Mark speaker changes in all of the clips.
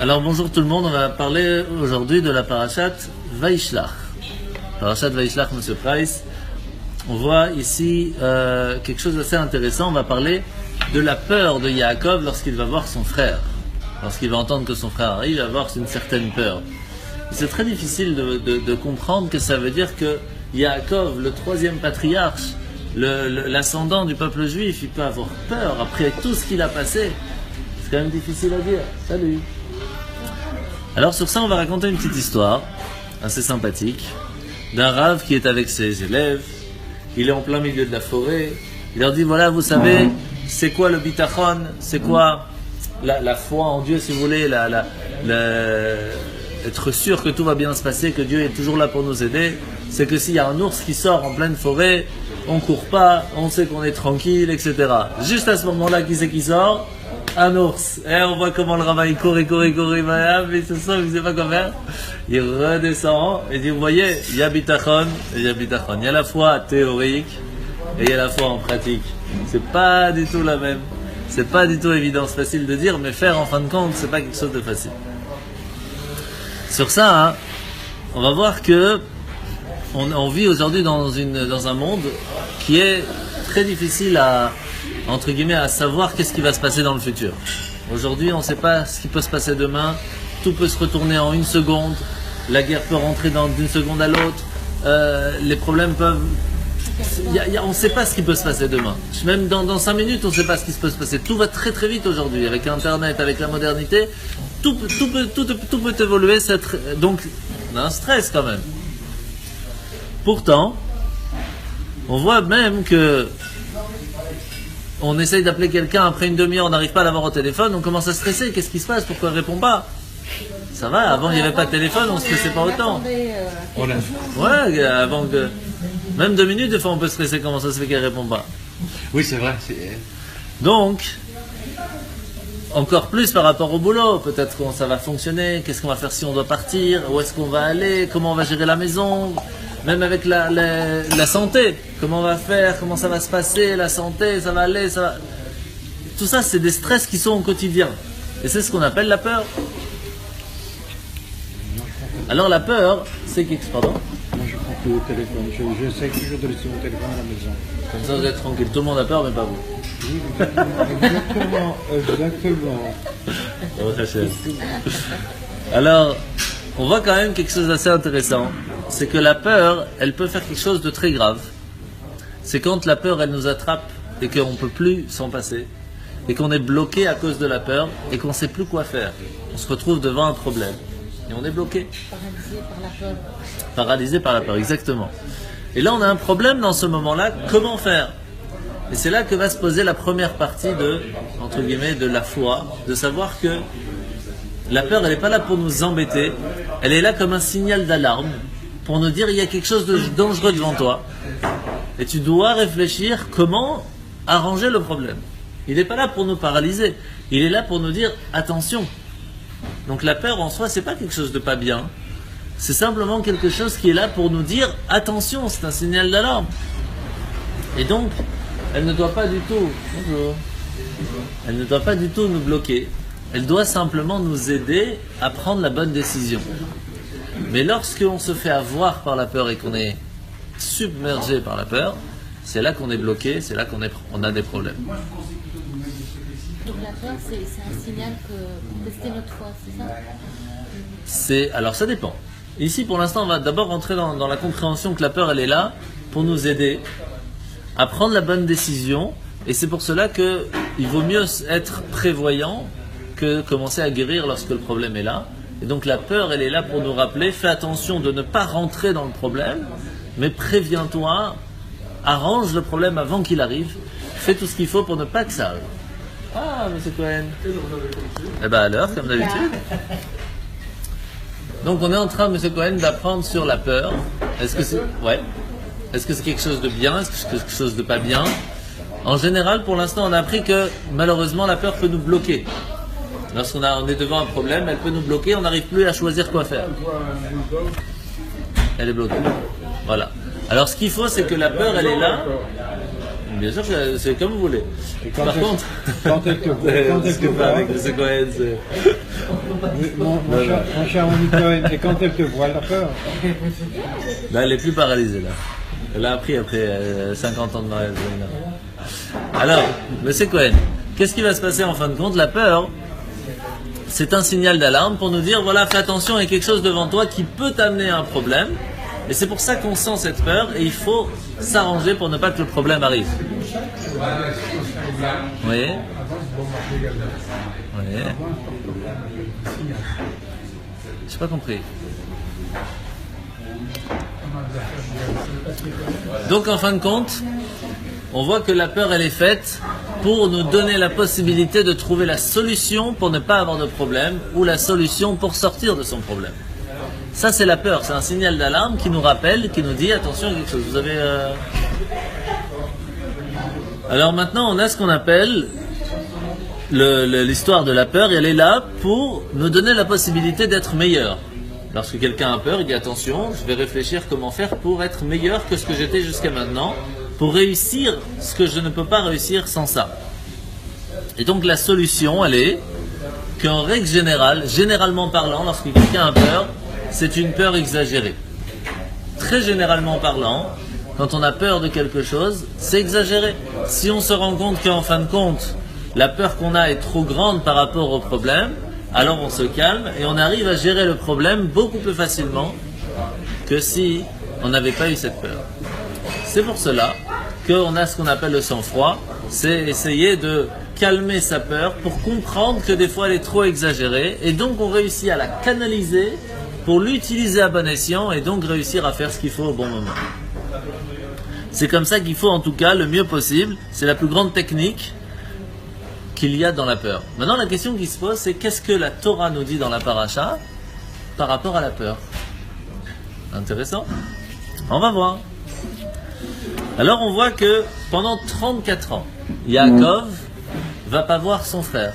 Speaker 1: Alors bonjour tout le monde, on va parler aujourd'hui de la parashat Vaishlach. Parashat Vaishlach, Monsieur Price. On voit ici quelque chose d'assez intéressant. On va parler de la peur de Yaakov lorsqu'il va voir son frère. Lorsqu'il va entendre que son frère arrive, il va avoir une certaine peur. C'est très difficile de comprendre que ça veut dire que Yaakov, le troisième patriarche, l'ascendant du peuple juif, il peut avoir peur après tout ce qu'il a passé. C'est quand même difficile à dire. Salut. Alors sur ça, on va raconter une petite histoire assez sympathique d'un rave qui est avec ses élèves. Il est en plein milieu de la forêt. Il leur dit, voilà, vous savez, c'est quoi le bitachon? C'est quoi la foi en Dieu, si vous voulez, être sûr que tout va bien se passer, que Dieu est toujours là pour nous aider. C'est que s'il y a un ours qui sort en pleine forêt, on court pas, on sait qu'on est tranquille, etc. Juste à ce moment-là, qui c'est qui sort? Un ours. Et on voit comment le rabbin il court, mais ce soir, il ne sait pas quoi faire. Il redescend et dit, vous voyez, il y a bitachon, et il y a bitachon. Il y a la foi théorique et il y a la foi en pratique. C'est pas du tout la même. C'est pas du tout évident, c'est facile de dire, mais faire en fin de compte, c'est pas quelque chose de facile. Sur ça, on va voir que on vit aujourd'hui dans un monde qui est très difficile à, entre guillemets, à savoir qu'est-ce qui va se passer dans le futur. Aujourd'hui, on ne sait pas ce qui peut se passer demain. Tout peut se retourner en une seconde. La guerre peut rentrer d'une seconde à l'autre. Les problèmes peuvent... on ne sait pas ce qui peut se passer demain. Même dans 5 minutes, on ne sait pas ce qui peut se passer. Tout va très très vite aujourd'hui. Avec Internet, avec la modernité, tout peut évoluer. Donc, on a un stress quand même. Pourtant, on voit même que on essaye d'appeler quelqu'un, après une demi-heure, on n'arrive pas à l'avoir au téléphone, on commence à stresser. Qu'est-ce qui se passe? Pourquoi il ne répond pas? Ça va, avant il n'y avait pas de téléphone, on ne stressait pas autant. Ouais, avant que... Même 2 minutes, des fois on peut stresser, comment ça se fait qu'elle ne répond pas?
Speaker 2: Oui, c'est vrai.
Speaker 1: Donc, encore plus par rapport au boulot, peut-être comment ça va fonctionner, qu'est-ce qu'on va faire si on doit partir, où est-ce qu'on va aller, comment on va gérer la maison, même avec la santé, comment on va faire, comment ça va se passer, la santé, ça va aller, ça va... Tout ça, c'est des stress qui sont au quotidien. Et c'est ce qu'on appelle la peur. Alors la peur, c'est quelque chose... Pardon?
Speaker 2: Moi, je prends plus au téléphone. J'essaie toujours de laisser mon téléphone à la maison.
Speaker 1: Comme ça, vous êtes tranquille. Tout le monde a peur, mais pas vous.
Speaker 2: Oui, exactement.
Speaker 1: Alors, on voit quand même quelque chose d'assez intéressant. C'est que la peur, elle peut faire quelque chose de très grave. C'est quand la peur, elle nous attrape et qu'on ne peut plus s'en passer. Et qu'on est bloqué à cause de la peur et qu'on ne sait plus quoi faire. On se retrouve devant un problème. Et on est bloqué.
Speaker 3: Paralysé par la peur.
Speaker 1: Paralysé par la peur, exactement. Et là, on a un problème dans ce moment-là. Comment faire? Et c'est là que va se poser la première partie entre guillemets, de la foi. De savoir que la peur, elle n'est pas là pour nous embêter. Elle est là comme un signal d'alarme. Pour nous dire, il y a quelque chose de dangereux devant toi. Et tu dois réfléchir comment arranger le problème. Il n'est pas là pour nous paralyser. Il est là pour nous dire, attention. Donc la peur en soi, c'est pas quelque chose de pas bien. C'est simplement quelque chose qui est là pour nous dire attention, c'est un signal d'alarme. Et donc, elle ne doit pas du tout. Bonjour. Elle ne doit pas du tout nous bloquer. Elle doit simplement nous aider à prendre la bonne décision. Mais lorsqu'on se fait avoir par la peur et qu'on est submergé par la peur, c'est là qu'on est bloqué, c'est là qu'on a des problèmes.
Speaker 3: Donc la peur, c'est un signal que tester notre foi, c'est ça?
Speaker 1: Alors ça dépend. Ici, pour l'instant, on va d'abord rentrer dans la compréhension que la peur, elle est là pour nous aider à prendre la bonne décision. Et c'est pour cela qu'il vaut mieux être prévoyant que commencer à guérir lorsque le problème est là. Et donc la peur, elle est là pour nous rappeler, fais attention de ne pas rentrer dans le problème, mais préviens-toi, arrange le problème avant qu'il arrive, fais tout ce qu'il faut pour ne pas que ça arrive. Ah, monsieur Cohen. Eh bien, à l'heure, comme d'habitude. Donc, on est en train, monsieur Cohen, d'apprendre sur la peur. Est-ce que c'est quelque chose de bien? Est-ce que c'est quelque chose de pas bien? En général, pour l'instant, on a appris que, malheureusement, la peur peut nous bloquer. Lorsqu'on est devant un problème, elle peut nous bloquer, on n'arrive plus à choisir quoi faire. Elle est bloquée. Voilà. Alors, ce qu'il faut, c'est que la peur, elle est là. Bien sûr, c'est comme vous voulez. Par contre,
Speaker 2: quand est-ce que
Speaker 1: avec M. Cohen,
Speaker 2: Oui, mon cher Monique Cohen, et quand elle te voit, la peur?
Speaker 1: Là, elle est plus paralysée, là. Elle a appris après 50 ans de mariage. Alors, monsieur Cohen, qu'est-ce qui va se passer en fin de compte? La peur, c'est un signal d'alarme pour nous dire, voilà, fais attention, il y a quelque chose devant toi qui peut t'amener à un problème. Et c'est pour ça qu'on sent cette peur et il faut s'arranger pour ne pas que le problème arrive. Vous voyez? Vous voyez? J'ai pas compris. Donc en fin de compte, on voit que la peur elle est faite pour nous donner la possibilité de trouver la solution pour ne pas avoir de problème ou la solution pour sortir de son problème. Ça c'est la peur, c'est un signal d'alarme qui nous rappelle, qui nous dit attention à quelque chose. Vous avez Alors maintenant on a ce qu'on appelle l'histoire de la peur, et elle est là pour nous donner la possibilité d'être meilleur. Lorsque quelqu'un a peur, il dit attention, je vais réfléchir comment faire pour être meilleur que ce que j'étais jusqu'à maintenant, pour réussir ce que je ne peux pas réussir sans ça. Et donc la solution, elle est qu'en règle générale, généralement parlant, lorsque quelqu'un a peur, c'est une peur exagérée. Très généralement parlant, quand on a peur de quelque chose, c'est exagéré. Si on se rend compte qu'en fin de compte, la peur qu'on a est trop grande par rapport au problème, alors on se calme et on arrive à gérer le problème beaucoup plus facilement que si on n'avait pas eu cette peur. C'est pour cela qu'on a ce qu'on appelle le sang-froid, c'est essayer de calmer sa peur pour comprendre que des fois elle est trop exagérée et donc on réussit à la canaliser pour l'utiliser à bon escient et donc réussir à faire ce qu'il faut au bon moment. C'est comme ça qu'il faut en tout cas le mieux possible, c'est la plus grande technique qu'il y a dans la peur. Maintenant la question qui se pose c'est qu'est-ce que la Torah nous dit dans la paracha par rapport à la peur? Intéressant. On va voir. Alors on voit que pendant 34 ans, Yaakov va pas voir son frère.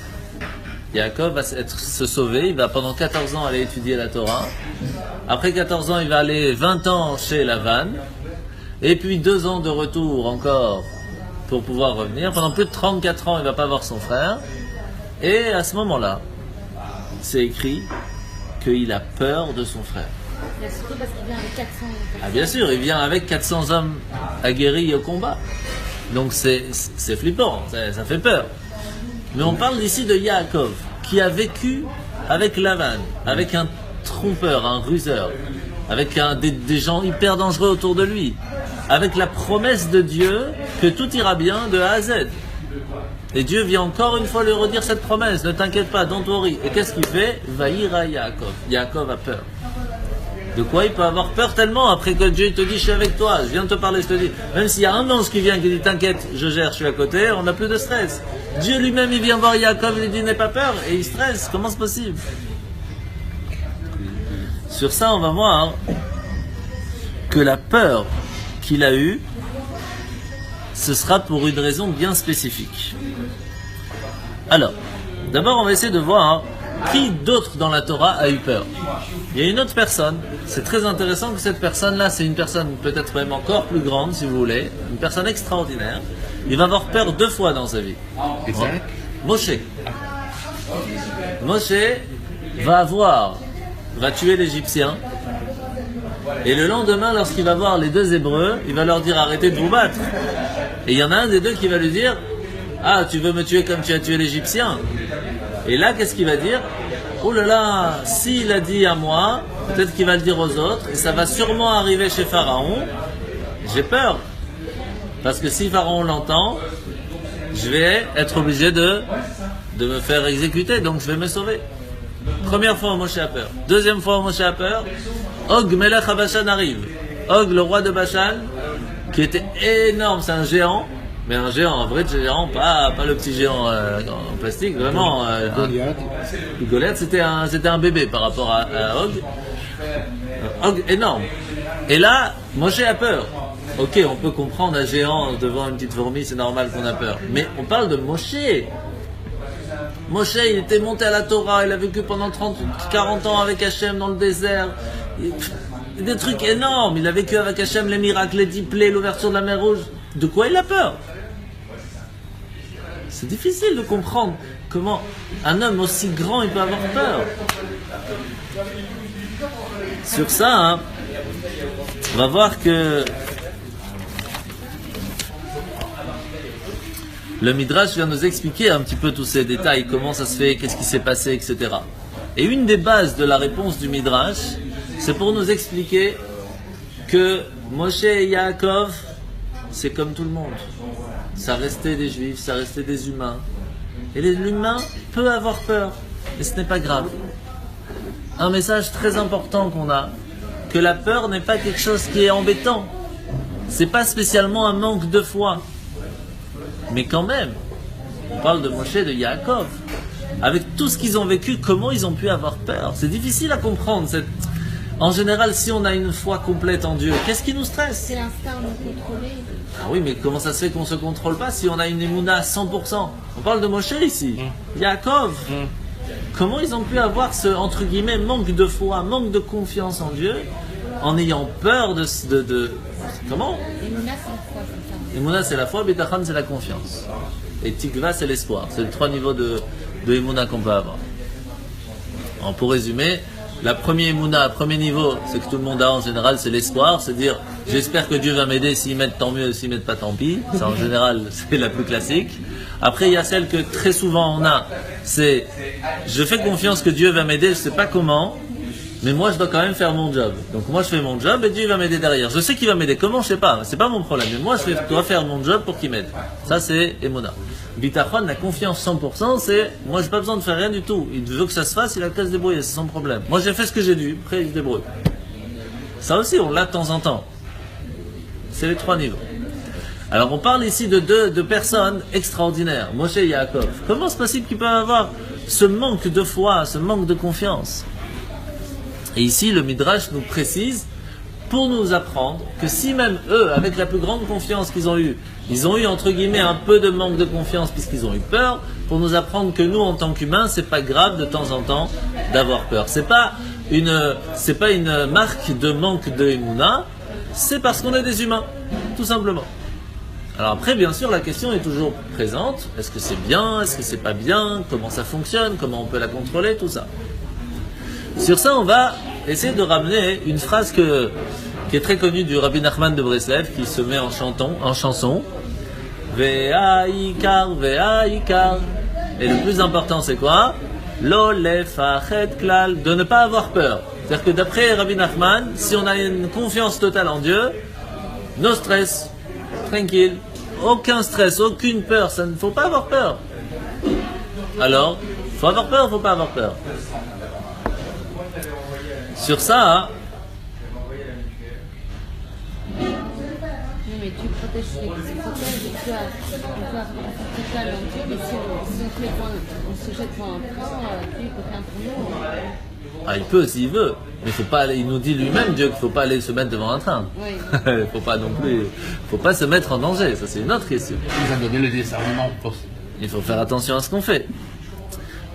Speaker 1: Yaakov va se sauver, il va pendant 14 ans aller étudier la Torah. Après 14 ans, il va aller 20 ans chez Lavan. Et puis 2 ans de retour encore pour pouvoir revenir. Pendant plus de 34 ans, il ne va pas voir son frère. Et à ce moment-là, c'est écrit qu'il a peur de son frère.
Speaker 3: C'est surtout parce qu'il vient avec 400 personnes.
Speaker 1: Ah bien sûr, il vient avec 400 hommes aguerris au combat. Donc c'est flippant, ça fait peur. Mais on parle ici de Yaakov, qui a vécu avec Lavan, avec un trompeur, un ruseur, avec des gens hyper dangereux autour de lui, avec la promesse de Dieu que tout ira bien de A à Z. Et Dieu vient encore une fois lui redire cette promesse, ne t'inquiète pas, don't worry. Et qu'est-ce qu'il fait? Vaïra Yaakov. Yaakov a peur. De quoi il peut avoir peur tellement après que Dieu te dit je suis avec toi, je viens de te parler, je te dis. Même s'il y a un ange qui vient qui dit t'inquiète, je gère, je suis à côté, on n'a plus de stress. Dieu lui-même il vient voir Yaakov, il lui dit n'aie pas peur et il stresse. Comment c'est possible? Sur ça on va voir que la peur qu'il a eue, ce sera pour une raison bien spécifique. Alors, d'abord on va essayer de voir qui d'autre dans la Torah a eu peur. Il y a une autre personne, c'est très intéressant que cette personne-là, c'est une personne peut-être même encore plus grande si vous voulez, une personne extraordinaire. Il va avoir peur 2 fois dans sa vie. Moshe. Moshe va tuer l'Égyptien. Et le lendemain, lorsqu'il va voir les 2 Hébreux, il va leur dire arrêtez de vous battre. Et il y en a un des 2 qui va lui dire ah, tu veux me tuer comme tu as tué l'Égyptien? Et là, qu'est-ce qu'il va dire? Oh là là, s'il a dit à moi, peut-être qu'il va le dire aux autres, et ça va sûrement arriver chez Pharaon. J'ai peur. Parce que si Pharaon l'entend, je vais être obligé de me faire exécuter, donc je vais me sauver. Première fois, Moshe a peur. Deuxième fois, Moshe a peur. Og, Melech HaBashan arrive. Og, le roi de Bashan, qui était énorme, c'est un géant. Mais un géant, un vrai géant, pas le petit géant en plastique, vraiment.
Speaker 2: Goliath.
Speaker 1: Goliath, c'était un bébé par rapport à Og. Og énorme. Et là, Moshe a peur. Ok, on peut comprendre un géant devant une petite fourmi, c'est normal qu'on a peur. Mais on parle de Moshe. Moshe, il était monté à la Torah, il a vécu pendant 40 ans avec Hachem dans le désert. Des trucs énormes. Il a vécu avec Hachem les miracles, les 10 plaies, l'ouverture de la mer Rouge. De quoi il a peur? C'est difficile de comprendre comment un homme aussi grand il peut avoir peur? Sur ça, hein, on va voir que le Midrash vient nous expliquer un petit peu tous ces détails, comment ça se fait, qu'est-ce qui s'est passé, etc. Et une des bases de la réponse du Midrash, c'est pour nous expliquer que Moshe et Yaakov, c'est comme tout le monde. Ça restait des Juifs, ça restait des humains. Et l'humain peut avoir peur, et ce n'est pas grave. Un message très important qu'on a, que la peur n'est pas quelque chose qui est embêtant. C'est pas spécialement un manque de foi. Mais quand même, on parle de Moshe et de Yaakov. Avec tout ce qu'ils ont vécu, comment ils ont pu avoir peur? C'est difficile à comprendre. En général, si on a une foi complète en Dieu, qu'est-ce qui nous stresse?
Speaker 3: C'est l'instinct de contrôler.
Speaker 1: Ah oui, mais comment ça se fait qu'on ne se contrôle pas si on a une émouna à 100%? On parle de Moshe ici, Yaakov. Comment ils ont pu avoir ce, entre guillemets, manque de foi, manque de confiance en Dieu, en ayant peur de comment?
Speaker 3: Emouna, c'est la foi, c'est ça.
Speaker 1: Emouna, c'est la foi, Betachan, c'est la confiance. Et Tikva, c'est l'espoir. C'est les trois niveaux de Emouna qu'on peut avoir. Alors, pour résumer, la première Emouna, premier niveau, c'est que tout le monde a en général, c'est l'espoir. C'est dire, j'espère que Dieu va m'aider, s'il m'aide tant mieux, s'il m'aide pas tant pis. Ça, en général, c'est la plus classique. Après, il y a celle que très souvent on a, c'est, je fais confiance que Dieu va m'aider, je sais pas comment, mais moi je dois quand même faire mon job. Donc moi je fais mon job et Dieu va m'aider derrière. Je sais qu'il va m'aider, comment je sais pas, c'est pas mon problème, mais moi je dois faire mon job pour qu'il m'aide. Ça c'est Emouna. Bitachon, la confiance 100%, c'est, moi j'ai pas besoin de faire rien du tout. Il veut que ça se fasse, il a qu'à se débrouiller, c'est son problème. Moi j'ai fait ce que j'ai dû, après il se débrouille. Ça aussi on l'a de temps en temps. C'est les trois niveaux. Alors on parle ici de deux personnes extraordinaires, Moshe et Yaakov. Comment c'est possible qu'ils peuvent avoir ce manque de foi, ce manque de confiance? Et ici le Midrash nous précise, pour nous apprendre que si même eux, avec la plus grande confiance qu'ils ont eue, ils ont eu entre guillemets un peu de manque de confiance puisqu'ils ont eu peur, pour nous apprendre que nous en tant qu'humains, c'est pas grave de temps en temps d'avoir peur. C'est pas une marque de manque de Emouna, c'est parce qu'on est des humains, tout simplement. Alors après, bien sûr, la question est toujours présente. Est-ce que c'est bien? Est-ce que c'est pas bien? Comment ça fonctionne? Comment on peut la contrôler? Tout ça. Sur ça, on va essayer de ramener une phrase qui est très connue du Rabbi Nachman de Breslev, qui se met en chanson. Vea ikar, vea ikar. Et le plus important, c'est quoi? Lo lefachet klal. De ne pas avoir peur. C'est-à-dire que d'après Rabbi Nachman, si on a une confiance totale en Dieu, no stress. Tranquille, aucun stress, aucune peur, ça ne faut pas avoir peur. Alors, faut avoir peur, faut pas avoir peur. Sur ça,
Speaker 3: Oui, mais tu protèges les qui se protègent, et tu as un total en Dieu, mais si on se jette devant un train, Dieu peut rien pour nous.
Speaker 1: il peut s'il veut, mais faut pas aller, il nous dit lui-même, Dieu, qu'il faut pas aller se mettre devant un train.
Speaker 3: Oui.
Speaker 1: Faut pas non plus, faut pas se mettre en danger, ça c'est une autre question.
Speaker 2: Il nous a donné le discernement pour...
Speaker 1: Il faut faire attention à ce qu'on fait.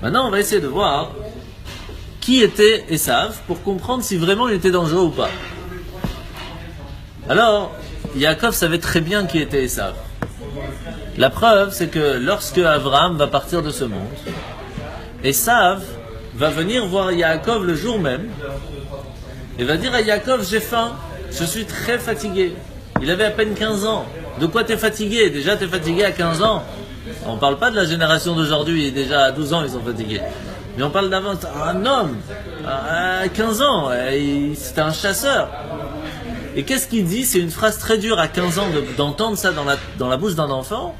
Speaker 1: Maintenant, on va essayer de voir qui était Esav pour comprendre si vraiment il était dangereux ou pas. Alors, Yaakov savait très bien qui était Esav. La preuve, c'est que lorsque Abraham va partir de ce monde, Esav va venir voir Yaakov le jour même et va dire à Yaakov, j'ai faim, je suis très fatigué. Il avait à peine 15 ans. De quoi t'es fatigué? Déjà t'es fatigué à 15 ans. On ne parle pas de la génération d'aujourd'hui, déjà à 12 ans ils sont fatigués. Mais on parle d'avant, un homme, à 15 ans, c'était un chasseur. Et qu'est-ce qu'il dit? C'est une phrase très dure à 15 ans d'entendre ça dans la bouche d'un enfant.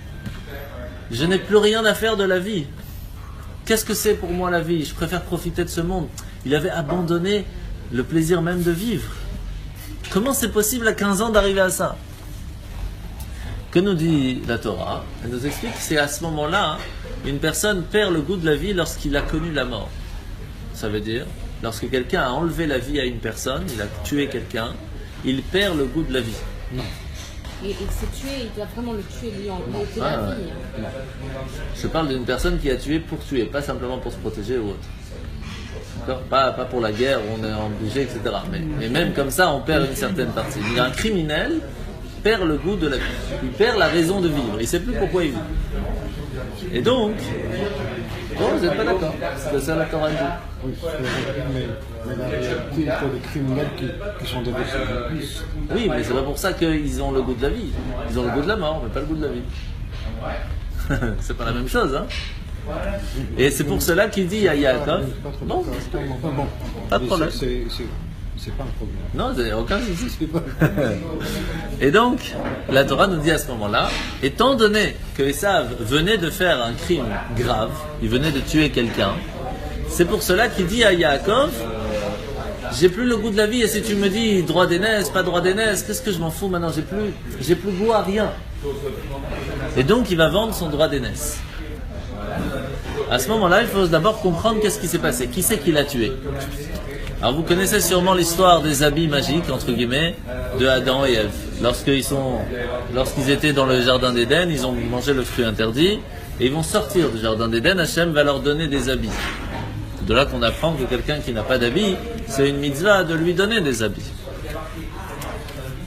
Speaker 1: Je n'ai plus rien à faire de la vie. Qu'est-ce que c'est pour moi la vie? Je préfère profiter de ce monde. Il avait abandonné le plaisir même de vivre. Comment c'est possible à 15 ans d'arriver à ça? Que nous dit la Torah? Elle nous explique que c'est à ce moment-là, une personne perd le goût de la vie lorsqu'il a connu la mort. Ça veut dire, lorsque quelqu'un a enlevé la vie à une personne, il a tué quelqu'un, il perd le goût de la vie.
Speaker 3: Et il s'est tué, il doit vraiment le tuer lui en ôter la vie.
Speaker 1: Non. Je parle d'une personne qui a tué pour tuer, pas simplement pour se protéger ou autre. D'accord? Pas pour la guerre où on est obligé, etc. Mais même comme ça, on perd une certaine partie. Il y a un criminel perd le goût de la vie. Il perd la raison de vivre. Il ne sait plus pourquoi il vit. Et donc, Bon, vous n'êtes pas d'accord. C'est ça la Torah dit.
Speaker 2: Oui, mais la réalité, il y a des criminels qui sont déversés en plus.
Speaker 1: Oui, mais c'est pas pour ça qu'ils ont le goût de la vie. Ils ont le goût de la mort, mais pas le goût de la vie. C'est pas la même chose, hein. Et c'est pour cela qu'il dit à Yaakov, bon, pas de problème.
Speaker 2: C'est pas un problème.
Speaker 1: Non, il n'y a aucun souci. Et donc, la Torah nous dit à ce moment-là, étant donné que Esav venait de faire un crime grave, il venait de tuer quelqu'un, c'est pour cela qu'il dit à Yaakov, j'ai plus le goût de la vie, et si tu me dis droit d'aînesse, pas droit d'aînesse, qu'est-ce que je m'en fous maintenant, j'ai plus goût à rien. Et donc il va vendre son droit d'aînesse. À ce moment-là, il faut d'abord comprendre qu'est-ce qui s'est passé, qui c'est qui l'a tué. Alors vous connaissez sûrement l'histoire des habits magiques, entre guillemets, de Adam et Ève. Lorsqu'ils étaient dans le jardin d'Éden, ils ont mangé le fruit interdit, et ils vont sortir du jardin d'Éden, Hachem va leur donner des habits. De là qu'on apprend que quelqu'un qui n'a pas d'habits, c'est une mitzvah de lui donner des habits.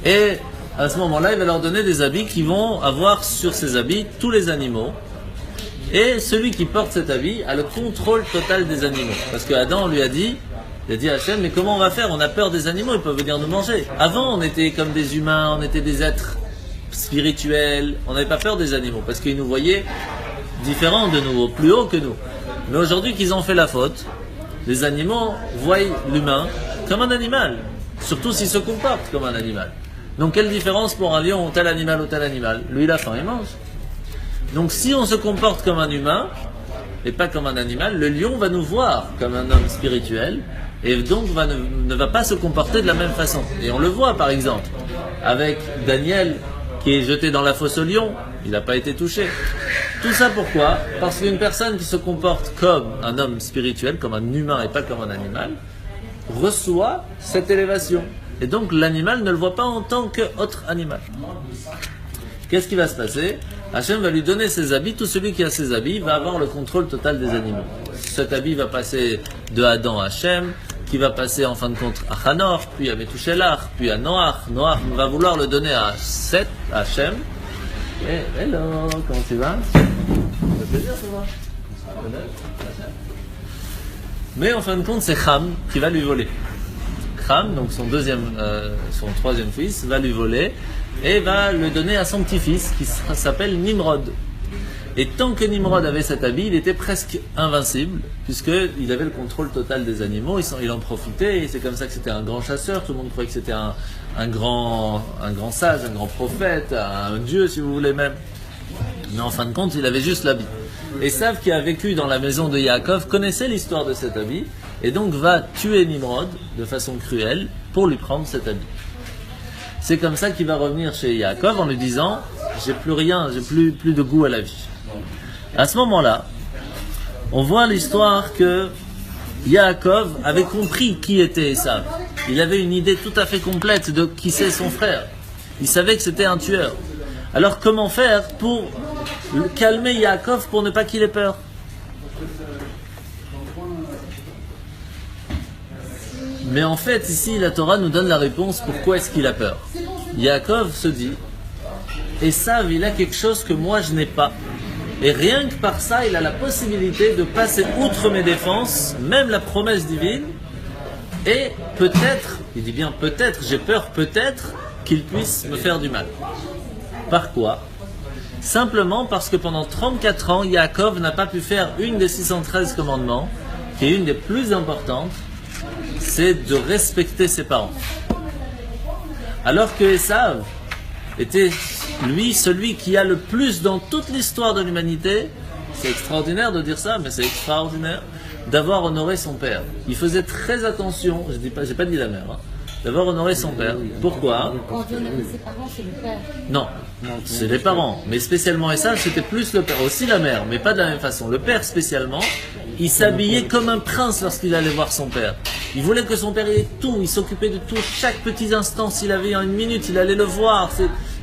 Speaker 1: Et à ce moment-là, il va leur donner des habits qui vont avoir sur ces habits tous les animaux. Et celui qui porte cet habit a le contrôle total des animaux. Parce que Adam lui a dit, il a dit à Hachem, mais comment on va faire? On a peur des animaux, ils peuvent venir nous manger. Avant, on était comme des humains, on était des êtres spirituels, on n'avait pas peur des animaux, parce qu'ils nous voyaient différents de nous, plus haut que nous. Mais aujourd'hui qu'ils ont fait la faute, les animaux voient l'humain comme un animal, surtout s'il se comporte comme un animal. Donc quelle différence pour un lion ou tel animal ou tel animal? Lui il a faim, il mange. Donc si on se comporte comme un humain et pas comme un animal, le lion va nous voir comme un homme spirituel et donc ne va pas se comporter de la même façon. Et on le voit par exemple avec Daniel qui est jeté dans la fosse au lion, il n'a pas été touché. Tout ça pourquoi? Parce qu'une personne qui se comporte comme un homme spirituel, comme un humain et pas comme un animal, reçoit cette élévation. Et donc l'animal ne le voit pas en tant qu'autre animal. Qu'est-ce qui va se passer? Hachem va lui donner ses habits, tout celui qui a ses habits va avoir le contrôle total des animaux. Cet habit va passer de Adam à Hachem, qui va passer en fin de compte à Hanor, puis à Methuselah, puis à Noach. Noach va vouloir le donner à Seth, à Hachem. Et hello, comment tu vas? Ça fait plaisir, ça va? Mais en fin de compte, c'est Ham qui va lui voler. Ham, donc son troisième fils, va lui voler et va le donner à son petit-fils qui s'appelle Nimrod. Et tant que Nimrod avait cet habit, il était presque invincible, puisqu'il avait le contrôle total des animaux, il en profitait, et c'est comme ça que c'était un grand chasseur, tout le monde croyait que c'était un grand sage, un grand prophète, un dieu si vous voulez même. Mais en fin de compte, il avait juste l'habit. Esav, qui a vécu dans la maison de Yaakov, connaissait l'histoire de cet habit, et donc va tuer Nimrod de façon cruelle pour lui prendre cet habit. C'est comme ça qu'il va revenir chez Yaakov en lui disant « J'ai plus rien, j'ai plus de goût à la vie ». À ce moment-là, on voit l'histoire que Yaakov avait compris qui était Esav. Il avait une idée tout à fait complète de qui c'est son frère. Il savait que c'était un tueur. Alors comment faire pour calmer Yaakov pour ne pas qu'il ait peur? Mais en fait, ici, la Torah nous donne la réponse pourquoi est-ce qu'il a peur. Yaakov se dit, Esav, il a quelque chose que moi je n'ai pas. Et rien que par ça, il a la possibilité de passer outre mes défenses, même la promesse divine, et peut-être, il dit bien peut-être, j'ai peur peut-être qu'il puisse me faire du mal. Par quoi? Simplement parce que pendant 34 ans, Yaakov n'a pas pu faire une des 613 commandements, qui est une des plus importantes, c'est de respecter ses parents. Alors que Esav était, lui, celui qui a le plus dans toute l'histoire de l'humanité, c'est extraordinaire de dire ça, mais c'est extraordinaire, d'avoir honoré son père. Il faisait très attention, j'ai pas dit la mère, d'avoir honoré son père. Pourquoi?
Speaker 3: Quand on honorait ses parents, c'est le père.
Speaker 1: Non, c'est les parents. Mais spécialement Esav, c'était plus le père. Aussi la mère, mais pas de la même façon. Le père spécialement, il s'habillait comme un prince lorsqu'il allait voir son père. Il voulait que son père ait tout, il s'occupait de tout. Chaque petit instant, s'il avait une minute, il allait le voir.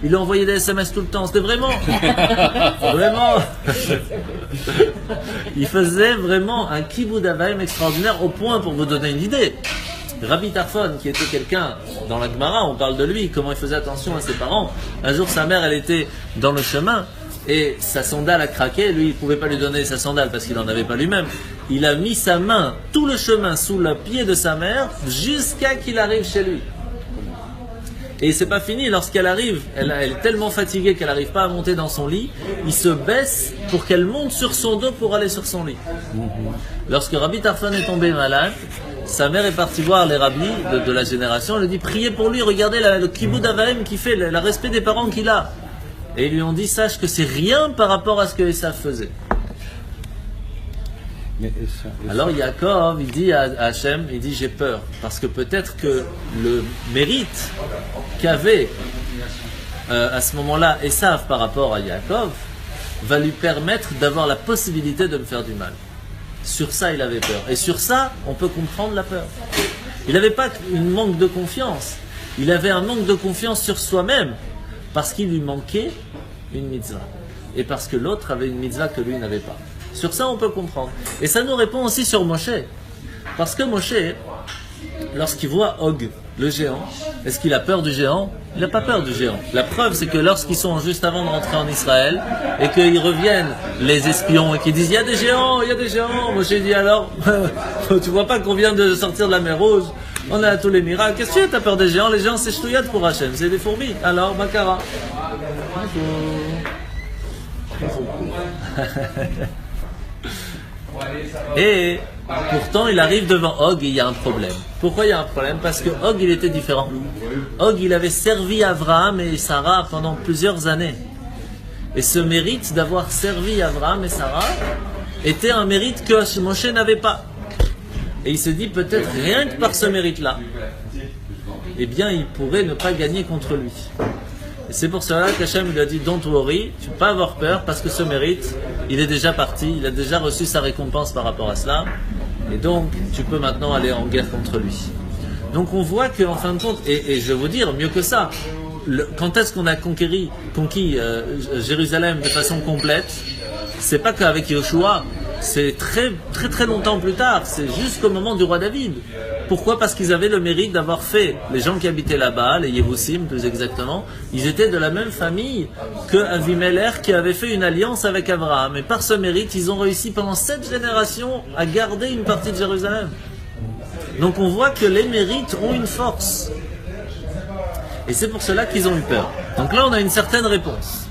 Speaker 1: Il lui envoyait des SMS tout le temps. C'était vraiment... vraiment... il faisait vraiment un kibboud avayim extraordinaire au point, pour vous donner une idée. Rabbi Tarfon, qui était quelqu'un, dans la Gemara, on parle de lui, comment il faisait attention à ses parents. Un jour, sa mère, elle était dans le chemin, et sa sandale a craqué, lui il ne pouvait pas lui donner sa sandale parce qu'il n'en avait pas lui-même. Il a mis sa main, tout le chemin sous le pied de sa mère jusqu'à qu'il arrive chez lui. Et c'est pas fini, lorsqu'elle arrive, elle est tellement fatiguée qu'elle n'arrive pas à monter dans son lit, il se baisse pour qu'elle monte sur son dos pour aller sur son lit. Lorsque Rabbi Tarfon est tombé malade, sa mère est partie voir les rabbis de la génération, elle lui dit priez pour lui, regardez le kiboud avaim qu'il fait, le respect des parents qu'il a. Et ils lui ont dit sache que c'est rien par rapport à ce que Esav faisait. Alors Yaakov, il dit à Hachem, il dit j'ai peur, parce que peut-être que le mérite qu'avait à ce moment-là Esav par rapport à Yaakov va lui permettre d'avoir la possibilité de me faire du mal. Sur ça, il avait peur. Et sur ça, on peut comprendre la peur. Il n'avait pas un manque de confiance, il avait un manque de confiance sur soi-même, parce qu'il lui manquait une mitzvah. Et parce que l'autre avait une mitzvah que lui n'avait pas. Sur ça, on peut comprendre. Et ça nous répond aussi sur Moshe. Parce que Moshe, lorsqu'il voit Og, le géant, est-ce qu'il a peur du géant? Il n'a pas peur du géant. La preuve, c'est que lorsqu'ils sont juste avant de rentrer en Israël, et qu'ils reviennent, les espions, et qu'ils disent « Il y a des géants, il y a des géants !» Moshe dit alors « Tu vois pas qu'on vient de sortir de la mer Rouge? On a tous les miracles. Qu'est-ce que tu as peur des géants? Les géants, c'est ch'touillat pour Hachem, c'est des fourmis. Alors, Makara. » Et pourtant il arrive devant Og et il y a un problème. Pourquoi il y a un problème? Parce que Og il était différent. Og il avait servi Abraham et Sarah pendant plusieurs années. Et ce mérite d'avoir servi Abraham et Sarah était un mérite que Moshe n'avait pas. Et il se dit peut-être rien que par ce mérite-là, eh bien il pourrait ne pas gagner contre lui. Et c'est pour cela qu'Hachem lui a dit don't worry, tu ne peux pas avoir peur parce que ce mérite, il est déjà parti, il a déjà reçu sa récompense par rapport à cela. Et donc tu peux maintenant aller en guerre contre lui. Donc on voit qu'en fin de compte, et je vais vous dire mieux que ça, quand est-ce qu'on a conquis Jérusalem de façon complète? C'est pas qu'avec Yoshua, c'est très très très longtemps plus tard, c'est jusqu'au moment du roi David. Pourquoi? Parce qu'ils avaient le mérite d'avoir fait, les gens qui habitaient là-bas, les Yébussim plus exactement, ils étaient de la même famille que Avimelech qui avait fait une alliance avec Abraham. Et par ce mérite, ils ont réussi pendant 7 générations à garder une partie de Jérusalem. Donc on voit que les mérites ont une force. Et c'est pour cela qu'ils ont eu peur. Donc là on a une certaine réponse.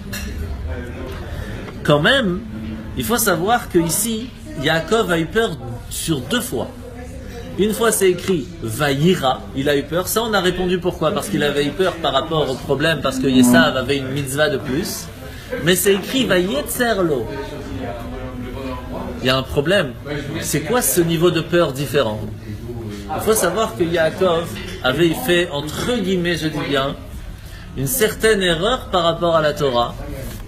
Speaker 1: Quand même, il faut savoir qu'ici, Yaakov a eu peur sur 2 fois. Une fois c'est écrit Vaïra, il a eu peur. Ça on a répondu pourquoi? Parce qu'il avait eu peur par rapport au problème, parce que Esav avait une mitzvah de plus. Mais c'est écrit Vaïetzerlo. Il y a un problème. C'est quoi ce niveau de peur différent? Il faut savoir que Yaakov avait fait, entre guillemets, je dis bien, une certaine erreur par rapport à la Torah,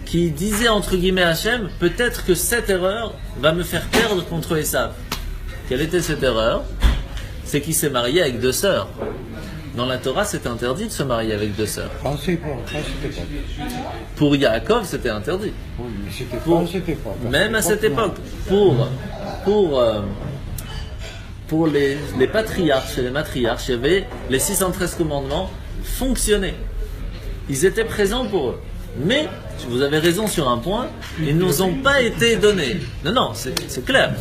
Speaker 1: qui disait entre guillemets à Hachem, peut-être que cette erreur va me faire perdre contre Esav. Quelle était cette erreur? C'est qu'il s'est marié avec 2 sœurs. Dans la Torah, c'est interdit de se marier avec 2 sœurs. Pour Yaakov, c'était interdit.
Speaker 2: Oui, mais c'était pas à cette époque.
Speaker 1: Même à cette époque. Pour les patriarches et les matriarches, il y avait les 613 commandements fonctionnaient. Ils étaient présents pour eux. Mais, vous avez raison sur un point, ils ne nous ont pas été donnés. Non, c'est clair.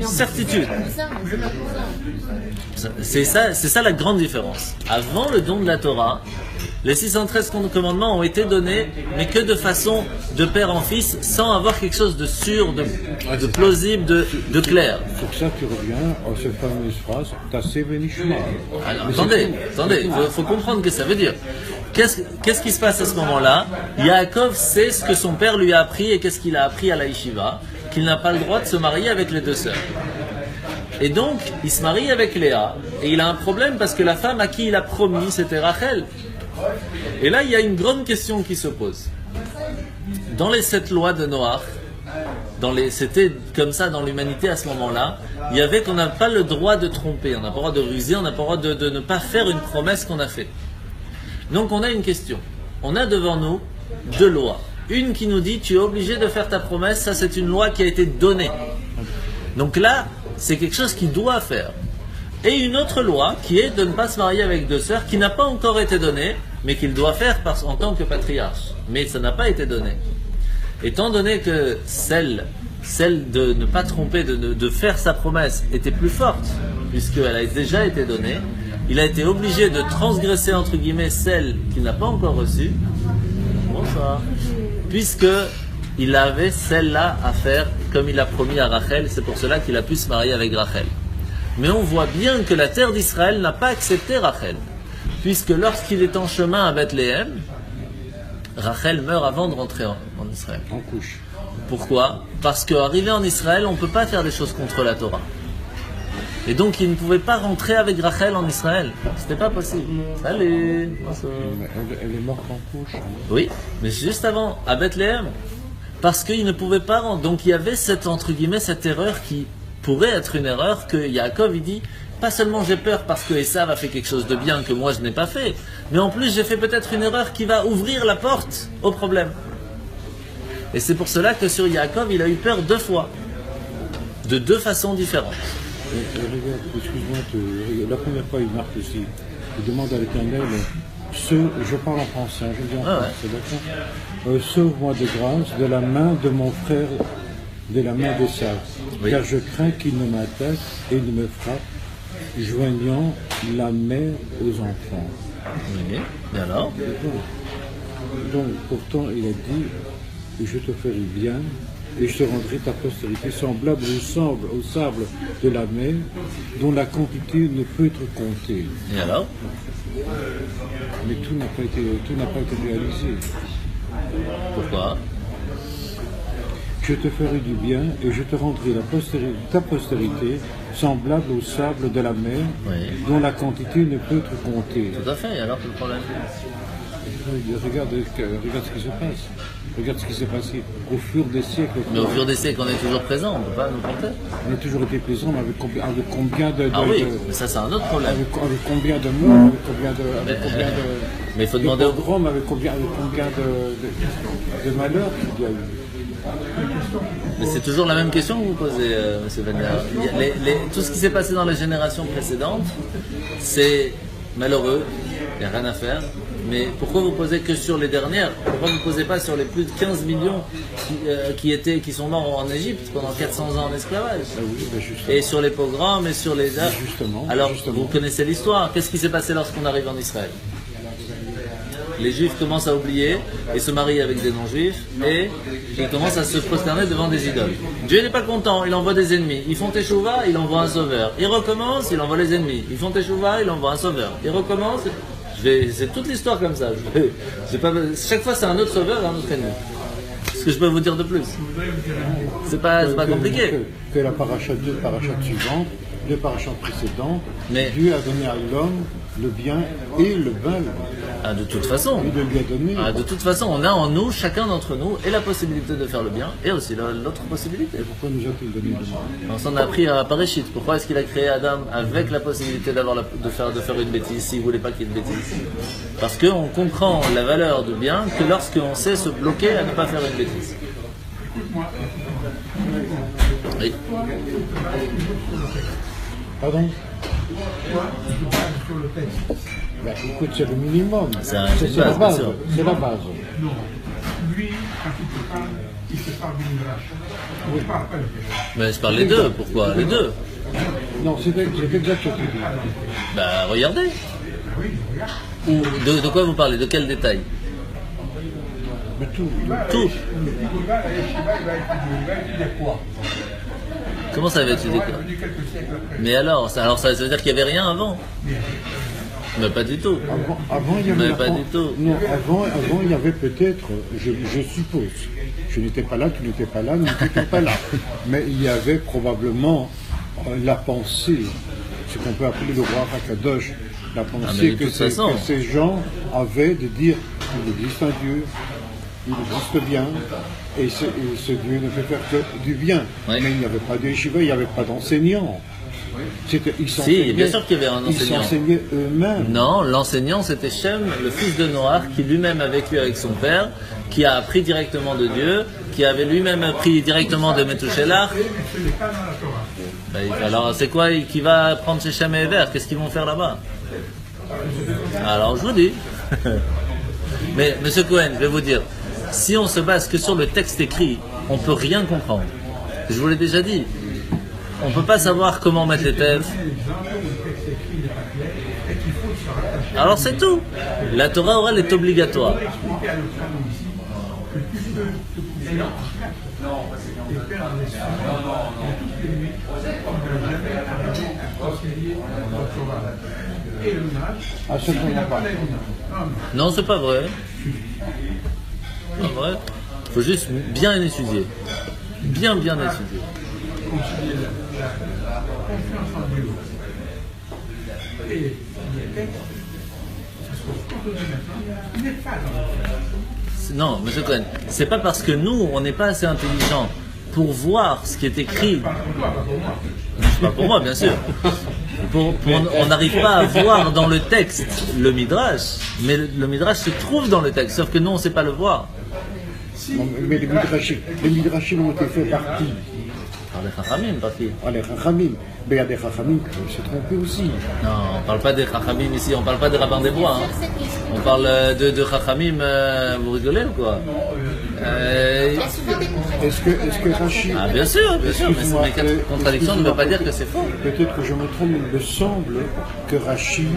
Speaker 1: Certitude. C'est ça la grande différence. Avant le don de la Torah, les 613 commandements ont été donnés, mais que de façon de père en fils, sans avoir quelque chose de sûr, de plausible, de clair.
Speaker 2: C'est pour ça que tu reviens à cette fameuse phrase, Tassé Venishma.
Speaker 1: Alors, attendez, il faut comprendre ce que ça veut dire. Qu'est-ce qui se passe à ce moment-là? Yaakov sait ce que son père lui a appris et qu'est-ce qu'il a appris à la yeshiva, qu'il n'a pas le droit de se marier avec les 2 sœurs. Et donc, il se marie avec Léa, et il a un problème parce que la femme à qui il a promis, c'était Rachel. Et là, il y a une grande question qui se pose. Dans les 7 lois de Noach, c'était comme ça dans l'humanité à ce moment-là, il y avait qu'on n'a pas le droit de tromper, on n'a pas le droit de ruser, on n'a pas le droit de ne pas faire une promesse qu'on a faite. Donc on a une question. On a devant nous 2 lois. Une qui nous dit tu es obligé de faire ta promesse, ça c'est une loi qui a été donnée. Donc là, c'est quelque chose qu'il doit faire. Et une autre loi qui est de ne pas se marier avec 2 sœurs, qui n'a pas encore été donnée, mais qu'il doit faire en tant que patriarche. Mais ça n'a pas été donné. Étant donné que celle de ne pas tromper, de faire sa promesse était plus forte, puisqu'elle a déjà été donnée, il a été obligé de transgresser entre guillemets celle qu'il n'a pas encore reçue. Bonsoir. Puisque il avait celle-là à faire comme il a promis à Rachel, c'est pour cela qu'il a pu se marier avec Rachel. Mais on voit bien que la terre d'Israël n'a pas accepté Rachel, puisque lorsqu'il est en chemin à Bethléem, Rachel meurt avant de rentrer en Israël.
Speaker 2: En couche.
Speaker 1: Pourquoi? Parce qu'arrivé en Israël, on ne peut pas faire des choses contre la Torah. Et donc il ne pouvait pas rentrer avec Rachel en Israël. C'était pas possible. Salut.
Speaker 2: Elle est morte en couche.
Speaker 1: Oui, mais juste avant, à Bethléem. Parce qu'il ne pouvait pas rentrer. Donc il y avait cette, entre guillemets, cette erreur qui pourrait être une erreur que Yaakov il dit, pas seulement j'ai peur parce que Esav a fait quelque chose de bien que moi je n'ai pas fait, mais en plus j'ai fait peut-être une erreur qui va ouvrir la porte au problème. Et c'est pour cela que sur Yaakov il a eu peur 2 fois, de 2 façons différentes.
Speaker 2: Regarde, excuse-moi, la première fois il marque aussi, il demande à l'Éternel, je parle en français, je dis en français, d'accord, sauve-moi de grâce de la main de mon frère, de la main d'Esav, car je crains qu'il ne m'attaque et ne me frappe, joignant la mère aux enfants.
Speaker 1: Oui, et alors?
Speaker 2: Donc, pourtant, il a dit, je te ferai bien, et je te rendrai ta postérité semblable au sable de la mer, dont la quantité ne peut être comptée.
Speaker 1: Et alors?
Speaker 2: Mais tout n'a pas été réalisé.
Speaker 1: Pourquoi?
Speaker 2: Je te ferai du bien et je te rendrai ta postérité semblable au sable de la mer, dont la quantité ne peut être comptée.
Speaker 1: Tout à fait, et alors quel problème?
Speaker 2: Regarde ce qui se passe. Regarde ce qui s'est passé au fur des siècles.
Speaker 1: Mais au fur des siècles, on est toujours présent, on ne peut pas nous compter.
Speaker 2: On a toujours été présent, mais avec combien de...
Speaker 1: Ah oui, mais ça c'est un autre problème.
Speaker 2: Avec combien de morts,
Speaker 1: mais il faut demander au
Speaker 2: gros, avec combien de malheurs qu'il y a eu.
Speaker 1: Mais c'est toujours la même question que vous posez, M. Venner. Tout ce qui s'est passé dans les générations précédentes, c'est malheureux, il n'y a rien à faire. Mais pourquoi vous posez que sur les dernières? Pourquoi vous ne posez pas sur les plus de 15 millions qui sont morts en Égypte pendant 400 ans en esclavage? Et sur les pogroms et sur les... Alors, vous connaissez l'histoire. Qu'est-ce qui s'est passé lorsqu'on arrive en Israël? Les Juifs commencent à oublier et se marient avec des non-Juifs et ils commencent à se prosterner devant des idoles. Dieu n'est pas content, il envoie des ennemis. Ils font teshuva, il envoie un sauveur. Ils recommencent, il envoie les ennemis. Ils font teshuva, il envoie un sauveur. Ils recommencent... C'est toute l'histoire comme ça. Chaque fois, c'est un autre sauveur et un autre ennemi. Ce que je peux vous dire de plus. C'est pas compliqué.
Speaker 2: Que la paracha 2, paracha suivante, les parachats précédents,
Speaker 1: mais
Speaker 2: Dieu a donné à l'homme le bien et le mal.
Speaker 1: Ah, de toute façon.
Speaker 2: Il lui a donné.
Speaker 1: Ah, de toute façon, on a en nous, chacun d'entre nous, et la possibilité de faire le bien, et aussi l'autre possibilité.
Speaker 2: Et pourquoi nous a-t-il donné le mal?
Speaker 1: On s'en a appris à Parashit. Pourquoi est-ce qu'il a créé Adam avec la possibilité de faire une bêtise s'il ne voulait pas qu'il y ait de bêtise? Parce qu'on comprend la valeur du bien que lorsqu'on sait se bloquer à ne pas faire une bêtise. Oui.
Speaker 2: Pardon? Ben, écoute, c'est le minimum. C'est la base. C'est la base.
Speaker 4: Non. Lui, quand il te parle, il te parle d'une drache. Il ne parle pas le péché.
Speaker 1: Mais je parle les deux. Pourquoi? Les deux.
Speaker 2: Non, c'est exact ce que tu dis.
Speaker 1: Bah, regardez.
Speaker 4: Oui, regarde.
Speaker 1: De quoi vous parlez? De quel détail?
Speaker 2: Mais tout.
Speaker 1: Tout.
Speaker 4: Il va étudier quoi?
Speaker 1: Comment ça va étudier quoi? Mais alors ça veut dire qu'il n'y avait rien avant? Mais pas du tout.
Speaker 2: Avant il y avait...
Speaker 1: Mais pas du tout.
Speaker 2: Non, avant il y avait peut-être, je suppose, je n'étais pas là, tu n'étais pas là, nous n'étions pas là. Mais il y avait probablement la pensée, ce qu'on peut appeler le roi Hakadosh, la pensée que ces gens avaient de dire qu'il existe un Dieu, il existe bien, et ce Dieu ne fait faire que du bien. Oui. Mais il n'y avait pas de yeshiva, il n'y avait pas d'enseignants.
Speaker 1: Si, bien sûr qu'il y avait un enseignant.
Speaker 2: Ils s'enseignaient eux-mêmes.
Speaker 1: Non, l'enseignant c'était Shem, le fils de Noach, qui lui-même a vécu avec son père, qui a appris directement de Dieu, qui avait lui-même appris directement de Methuselah. Alors c'est quoi qui va prendre chez Shem et Ever? Qu'est-ce qu'ils vont faire là-bas? Alors je vous dis. Mais Monsieur Cohen, je vais vous dire, si on se base que sur le texte écrit, on peut rien comprendre. Je vous l'ai déjà dit. On peut pas savoir comment mettre les têtes. Alors c'est tout. La Torah orale est obligatoire.
Speaker 2: Ah, ça, je ne pas.
Speaker 1: Non, c'est pas vrai. Pas vrai. Faut juste bien étudier. Bien étudier. Non, monsieur Cohen, c'est pas parce que nous, on n'est pas assez intelligents pour voir ce qui est écrit. Pas pour moi, bien sûr. On n'arrive pas à voir dans le texte le Midrash, mais le Midrash se trouve dans le texte, sauf que nous, on ne sait pas le voir.
Speaker 2: Non, mais les Midrashim ont été faits par qui?
Speaker 1: Par les Chachamim, par qui?
Speaker 2: Par les Chachamim. Mais il y a des Chachamim qui se trompent aussi.
Speaker 1: Non, on ne parle pas des Chachamim ici, on ne parle pas des rabbins des bois. Hein. On parle de Chachamim, vous rigolez ou quoi?
Speaker 2: Est-ce que Rashi...
Speaker 1: Ah bien sûr, mais cette contradiction ne veut pas dire que c'est faux.
Speaker 2: Peut-être que je me trompe, il me semble que Rashi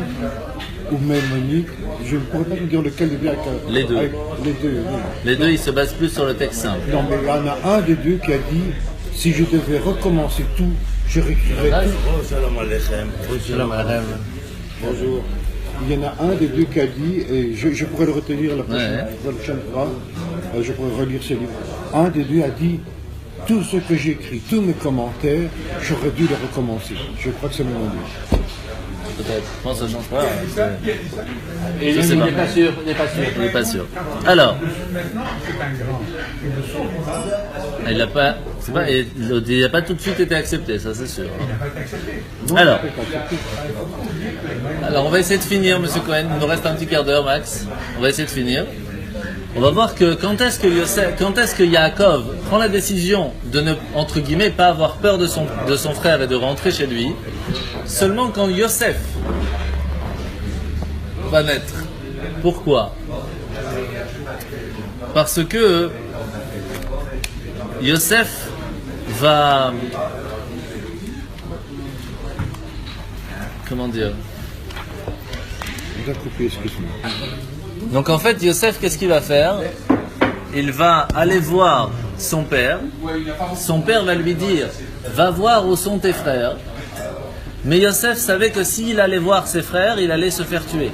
Speaker 2: ou Maimonides, je ne pourrais pas vous dire lequel est bien.
Speaker 1: Les deux.
Speaker 2: Les deux, oui.
Speaker 1: Les deux, ils se basent plus sur le texte simple.
Speaker 2: Non, mais il y en a un des deux qui a dit, si je devais recommencer tout, je réécrirais tout.
Speaker 1: Shalom aleichem.
Speaker 2: Bonjour. Il y en a un des deux qui a dit, et je pourrais le retenir la prochaine fois, je pourrais relire ce livre. Un des deux a dit, tout ce que j'écris, tous mes commentaires, j'aurais dû les recommencer. Je crois que c'est mon avis.
Speaker 1: Peut-être. Je pense que ça ne change pas.
Speaker 5: Il n'est pas sûr.
Speaker 1: Il n'est pas sûr. Alors. Il n'a pas, il n'a pas tout de suite été accepté, ça c'est sûr. Alors, on va essayer de finir, monsieur Cohen. Il nous reste un petit quart d'heure, Max. On va essayer de finir. On va voir que quand est-ce que Yaakov prend la décision de ne, entre guillemets, pas avoir peur de son frère et de rentrer chez lui, seulement quand Yosef va naître. Pourquoi? Parce que Yosef va... Comment dire?
Speaker 2: On a coupé, excuse-moi.
Speaker 1: Donc en fait, Yosef, qu'est-ce qu'il va faire? Il va aller voir son père. Son père va lui dire, va voir où sont tes frères. Mais Yosef savait que s'il allait voir ses frères, il allait se faire tuer.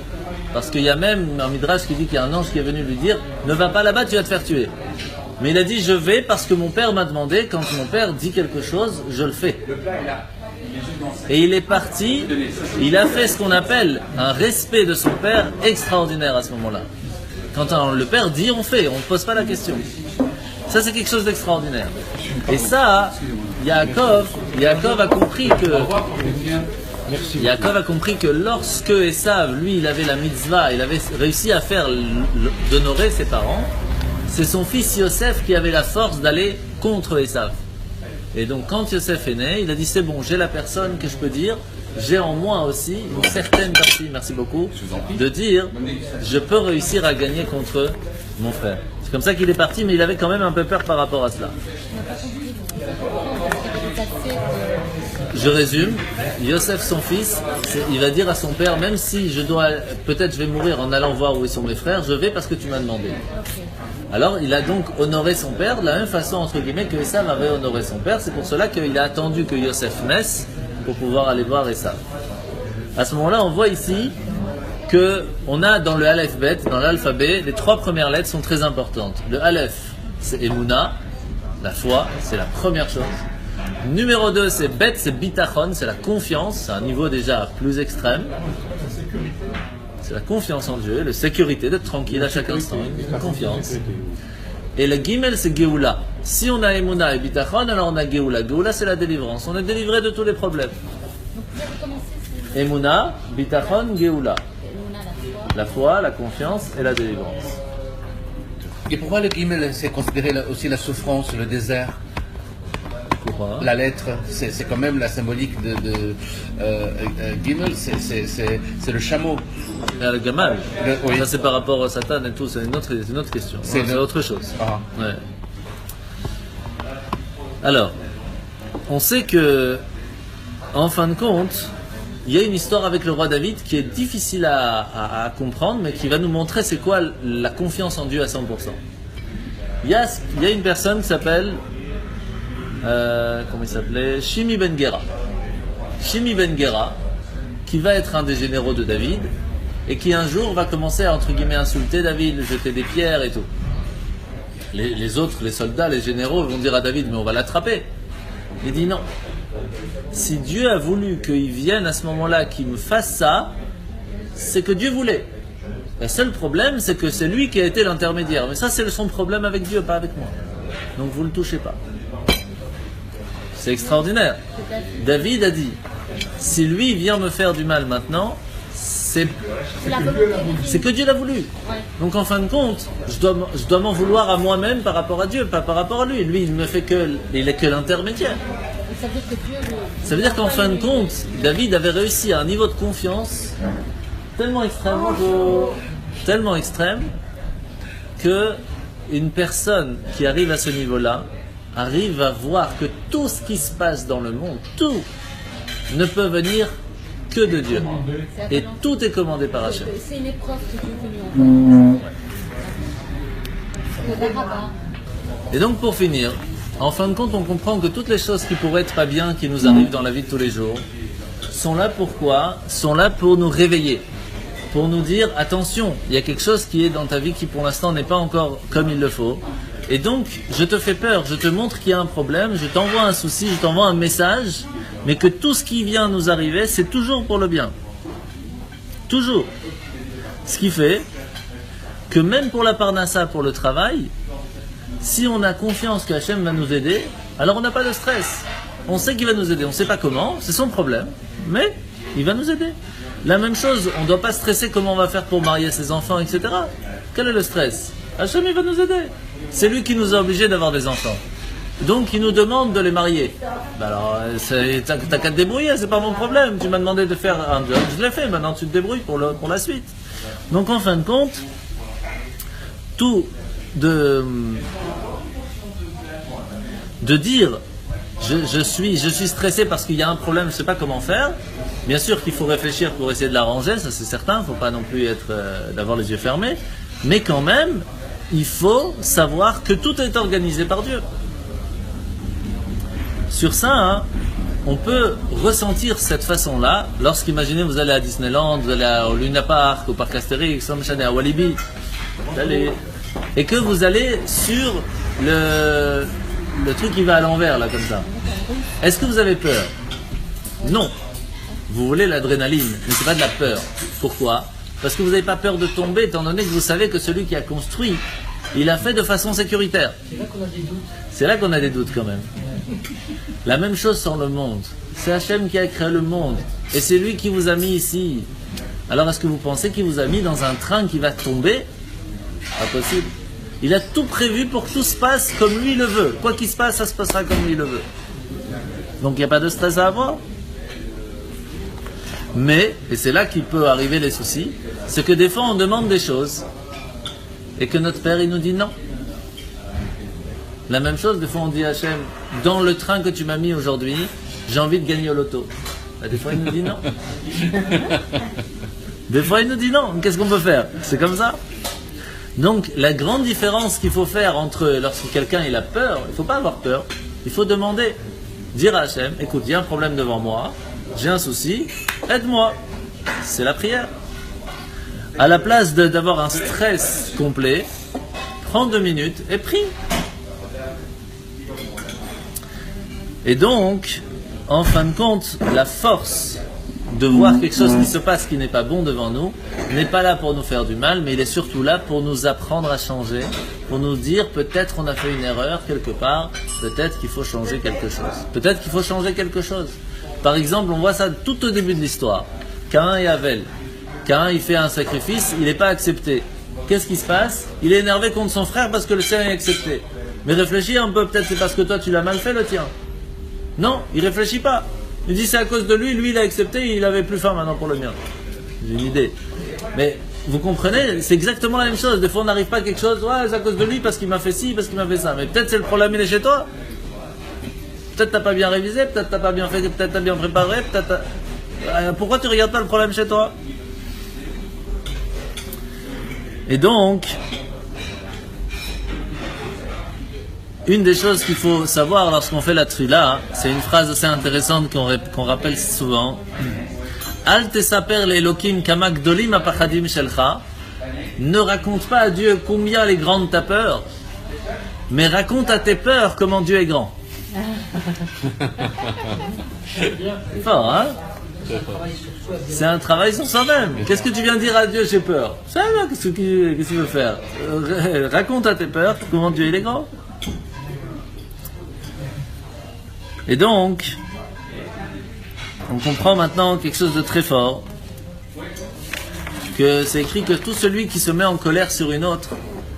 Speaker 1: Parce qu'il y a même un Midrash qui dit qu'il y a un ange qui est venu lui dire, ne va pas là-bas, tu vas te faire tuer. Mais il a dit, je vais parce que mon père m'a demandé, quand mon père dit quelque chose, je le fais. Et il est parti, il a fait ce qu'on appelle un respect de son père extraordinaire à ce moment-là. Quand le père dit, on fait, on ne pose pas la question. Ça, c'est quelque chose d'extraordinaire. Et ça, Yaakov a compris que lorsque Esav, lui, il avait la mitzvah, il avait réussi à faire d'honorer ses parents, c'est son fils Yosef qui avait la force d'aller contre Esav. Et donc quand Yosef est né, il a dit c'est bon, j'ai la personne que je peux dire, j'ai en moi aussi une certaine partie, merci beaucoup, de dire je peux réussir à gagner contre mon frère. C'est comme ça qu'il est parti, mais il avait quand même un peu peur par rapport à cela. Je résume, Yosef son fils, il va dire à son père, même si peut-être je vais mourir en allant voir où sont mes frères, je vais parce que tu m'as demandé. Alors il a donc honoré son père de la même façon entre guillemets que Esav avait honoré son père. C'est pour cela qu'il a attendu que Yosef naisse pour pouvoir aller voir Esav. À ce moment-là, on voit ici que on a dans le Aleph Bet, dans l'alphabet, les 3 premières lettres sont très importantes. Le Aleph, c'est Emouna, la foi, c'est la première chose. Numéro 2, c'est Bet, c'est Bitachon, c'est la confiance, c'est un niveau déjà plus extrême. C'est la confiance en Dieu, la sécurité, d'être tranquille à chaque instant, une confiance. Et le Gimel, c'est Géoula. Si on a Emouna et Bitachon, alors on a Géoula. Géoula, c'est la délivrance. On est délivré de tous les problèmes. Emouna, Bitachon, Géoula. La foi, la confiance et la délivrance.
Speaker 5: Et pourquoi le Gimel, c'est considéré aussi la souffrance, le désert?
Speaker 1: Pourquoi?
Speaker 5: La lettre, c'est quand même la symbolique de Gimel, c'est le chameau.
Speaker 1: Et le gamal.
Speaker 5: Oui.
Speaker 1: Ça c'est par rapport au Satan et tout, c'est une autre question. C'est autre chose.
Speaker 5: Ah.
Speaker 1: Ouais. Alors, on sait que, en fin de compte, il y a une histoire avec le roi David qui est difficile à comprendre, mais qui va nous montrer c'est quoi la confiance en Dieu à 100%. Il y a une personne qui s'appelle, comment il s'appelait, Shimi Ben Gera. Shimi Ben Gera, qui va être un des généraux de David, et qui un jour va commencer à, entre guillemets, insulter David, jeter des pierres et tout. Les autres, les soldats, les généraux vont dire à David, mais on va l'attraper. Il dit non. Si Dieu a voulu qu'il vienne à ce moment-là, qu'il me fasse ça, c'est que Dieu voulait. Le seul problème, c'est que c'est lui qui a été l'intermédiaire. Mais ça, c'est son problème avec Dieu, pas avec moi. Donc vous ne le touchez pas. C'est extraordinaire. David a dit, si lui vient me faire du mal maintenant, c'est que Dieu l'a voulu.
Speaker 3: Ouais.
Speaker 1: Donc en fin de compte, je dois m'en vouloir à moi-même par rapport à Dieu, pas par rapport à lui. Lui, il ne fait il est que l'intermédiaire.
Speaker 3: Ça veut dire que Dieu
Speaker 1: Ça veut dire qu'en fin de compte, David avait réussi à un niveau de confiance tellement extrême que une personne qui arrive à ce niveau-là arrive à voir que tout ce qui se passe dans le monde, tout, ne peut venir que de Dieu. Et tout est commandé par Hachem.
Speaker 3: c'est une épreuve que Dieu veut lui envoyer.
Speaker 1: Et donc pour finir, en fin de compte, on comprend que toutes les choses qui pourraient être pas bien, qui nous arrivent dans la vie de tous les jours, sont là pourquoi? Sont là pour nous réveiller. Pour nous dire, attention, il y a quelque chose qui est dans ta vie qui pour l'instant n'est pas encore comme il le faut. Et donc, je te fais peur, je te montre qu'il y a un problème, je t'envoie un souci, je t'envoie un message, mais que tout ce qui vient nous arriver, c'est toujours pour le bien. Toujours. Ce qui fait que même pour la parnassa, pour le travail, si on a confiance que Hachem va nous aider, alors on n'a pas de stress. On sait qu'il va nous aider, on ne sait pas comment, c'est son problème, mais il va nous aider. La même chose, on ne doit pas stresser comment on va faire pour marier ses enfants, etc. Quel est le stress? Hachem, il va nous aider. C'est lui qui nous a obligés d'avoir des enfants. Donc il nous demande de les marier. Ben alors, t'as qu'à te débrouiller, c'est pas mon problème. Tu m'as demandé de faire un job, je l'ai fait, maintenant tu te débrouilles pour la suite. Donc en fin de compte, tout de dire je suis stressé parce qu'il y a un problème, je ne sais pas comment faire. Bien sûr qu'il faut réfléchir pour essayer de l'arranger, ça c'est certain, il ne faut pas non plus d'avoir les yeux fermés, mais quand même, il faut savoir que tout est organisé par Dieu. Sur ça, on peut ressentir cette façon-là lorsqu'imaginez vous allez à Disneyland, vous allez au Luna Park, au Parc Astérix, à Walibi, et que vous allez sur le truc qui va à l'envers, là, comme ça. Est-ce que vous avez peur? Non. Vous voulez l'adrénaline, mais ce n'est pas de la peur. Pourquoi? Parce que vous n'avez pas peur de tomber, étant donné que vous savez que celui qui a construit, il a fait de façon sécuritaire. C'est là qu'on a des doutes. C'est là qu'on a des doutes, quand même. La même chose sur le monde. C'est Hachem qui a créé le monde. Et c'est lui qui vous a mis ici. Alors, est-ce que vous pensez qu'il vous a mis dans un train qui va tomber? Pas possible. Il a tout prévu pour que tout se passe comme lui le veut. Quoi qu'il se passe, ça se passera comme lui le veut. Donc il n'y a pas de stress à avoir. Mais, et c'est là qu'il peut arriver les soucis, c'est que des fois on demande des choses et que notre Père il nous dit non. La même chose, des fois on dit à Hachem, dans le train que tu m'as mis aujourd'hui, j'ai envie de gagner au loto. Bah, des fois il nous dit non. Des fois il nous dit non. Qu'est-ce qu'on peut faire? C'est comme ça. Donc la grande différence qu'il faut faire entre lorsque quelqu'un il a peur, il ne faut pas avoir peur, il faut demander, dire à Hachem, écoute, il y a un problème devant moi, j'ai un souci, aide-moi. C'est la prière. À la place d'avoir un stress complet, prends 2 minutes et prie. Et donc, en fin de compte, la force de voir quelque chose qui se passe qui n'est pas bon devant nous, n'est pas là pour nous faire du mal, mais il est surtout là pour nous apprendre à changer, pour nous dire peut-être on a fait une erreur quelque part, peut-être qu'il faut changer quelque chose. Peut-être qu'il faut changer quelque chose. Par exemple, on voit ça tout au début de l'histoire. Caïn et Abel. Caïn, il fait un sacrifice, il n'est pas accepté. Qu'est-ce qui se passe? Il est énervé contre son frère parce que le sien est accepté. Mais réfléchis un peu, peut-être c'est parce que toi tu l'as mal fait le tien. Non, il réfléchit pas. Il dit c'est à cause de lui, lui il a accepté, il avait plus faim maintenant pour le mien. J'ai une idée. Mais vous comprenez, c'est exactement la même chose. Des fois on n'arrive pas à quelque chose, ouais, c'est à cause de lui parce qu'il m'a fait ci, parce qu'il m'a fait ça. Mais peut-être c'est le problème, il est chez toi. Peut-être t'as pas bien révisé, peut-être t'as pas bien fait, peut-être t'as bien préparé, peut-être pourquoi tu regardes pas le problème chez toi? Et donc, une des choses qu'il faut savoir lorsqu'on fait la trila, c'est une phrase assez intéressante qu'on rappelle souvent. Al tesaper l'Elokim kama gdolim apachadim shelcha. Ne raconte pas à Dieu combien elle est grande ta peur, mais raconte à tes peurs comment Dieu est grand. C'est fort, hein? C'est un travail sur soi-même. Qu'est-ce que tu viens dire à Dieu, j'ai peur? Ça va, qu'est-ce que tu veux faire? Raconte à tes peurs comment Dieu il est grand. Et donc, on comprend maintenant quelque chose de très fort, que c'est écrit que tout celui qui se met en colère sur une autre,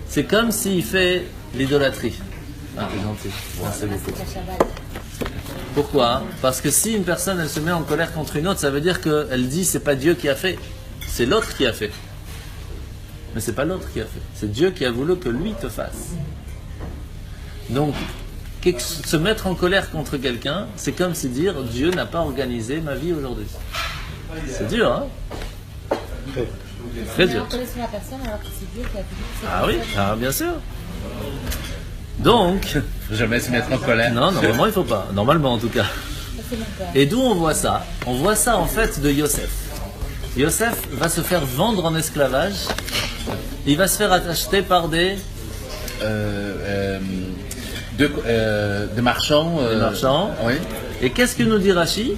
Speaker 1: c'est comme s'il fait l'idolâtrie. Ah, c'est gentil. Merci beaucoup. Pourquoi? Parce que si une personne elle se met en colère contre une autre, ça veut dire qu'elle dit c'est pas Dieu qui a fait, c'est l'autre qui a fait. Mais c'est pas l'autre qui a fait, c'est Dieu qui a voulu que lui te fasse. Donc, se mettre en colère contre quelqu'un, c'est comme si dire Dieu n'a pas organisé ma vie aujourd'hui. C'est dur, hein? Très dur. Ah oui, ah, bien sûr. Donc,
Speaker 5: Faut jamais se mettre en colère.
Speaker 1: non, normalement il faut pas. Normalement en tout cas. Et d'où on voit ça? On voit ça en fait de Yosef. Yosef va se faire vendre en esclavage. Il va se faire acheter par des
Speaker 5: marchands.
Speaker 1: des marchands.
Speaker 5: Oui.
Speaker 1: Et qu'est-ce que nous dit Rashi?